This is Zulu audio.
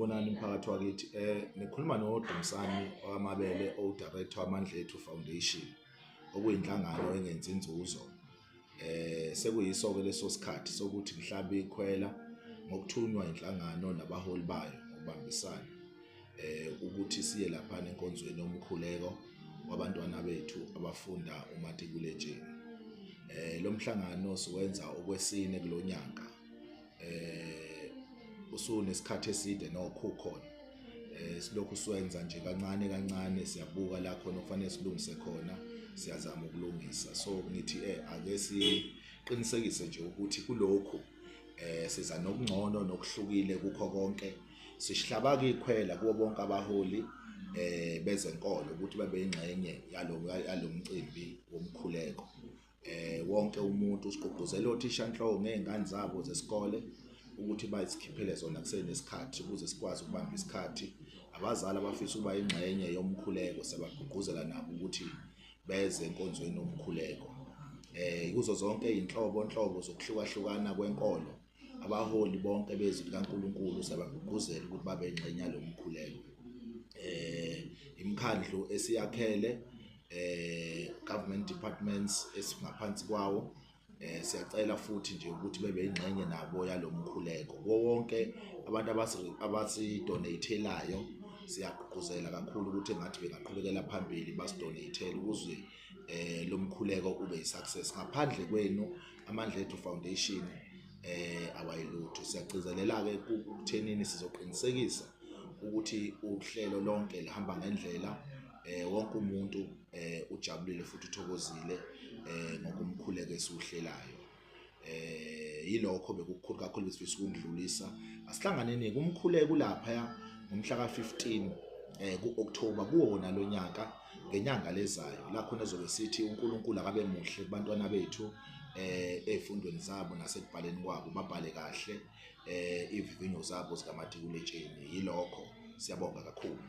Sanibonani mphakathi wakithi. Nikhuluma noDumisani waMabele, o-Director waMandla Ethu Foundation, okuyinhlangano engenzi inzuzo. Sekuyiso-ke leso sikhathi sokuthi ngihlabe ikhwela ngokuthunywa inhlangano nabaholi bayo ngokubambisana ukuthi siye lapha enkonzweni yomkhuleko wabantwana bethu abafunda umatikuletsheni. Lo mhlangano siwenza okwesine kulonyaka. Usunesikhathi eside nokhukhona. Silokhu siwenza nje kancane kancane, siyabuka la khona okufanele silungise khona, siyazama ukulungisa. So ngithi ake siqinisekise nje ukuthi kulokhu siza nokungcono nokuhlukile kukho konke. Sihlaba ikhwela kubo bonke abaholi bezenkolo ukuthi babe ingxenye yalo mcimbi womkhuleko. Wonke umuntu usigqugquzela othishanhloko ngezingane zabo zesikole ukuthi bayizikhiphele zona kusenesikhathi ukuze sikwazi ukubamba isikhathi. Abazali abafisa ukuba ingxenye yomkhuleko sebagqugquzela nabo ukuthi beze enkonzweni yomkhuleko. Kuzo zonke izinhlobo zokuhlukahlukana kwenkolo, abaholi bonke bezwi likaNkulunkulu sebagqugquzela ukuthi babe ingxenye yalo mkhuleko. Imikhandlu esiyakhele government departments esingaphansi kwawo, siyacela futhi nje ukuthi bebe ingxenye nabo yalo mkhuleko. Wonke abantu abasi-donate-elayo siyagqugquzela kakhulu ukuthi engathi bengaqhubekela phambili basi-donate-ele ukuze lo mkhuleko ube yi-success. Ngaphandle kwenu Amandla Ethu Foundation awayilutho. Siyagcizelela-ke ukuthenini sizoqinisekisa ukuthi uhlelo lonke lihamba ngendlela, wonke umuntu ujabulile futhi uthokozile ngokumkhuleko esiwuhlelayo. Yilokho bekukhulu kakhulu besifisa ukudlulisa. Asihlanganeni kumkhuleko lapha ngomhla ka-15 ku-October kuwona lo nyaka, ngenyanga lezayo la khona ezobe sithi uNkulunkulu akabe muhle kubantwana bethu ezifundweni zabo nasekubhaleni kwabo, babhale kahle ivivinyo zabo zikamatikuletsheni. Yilokho, siyabonga kakhulu.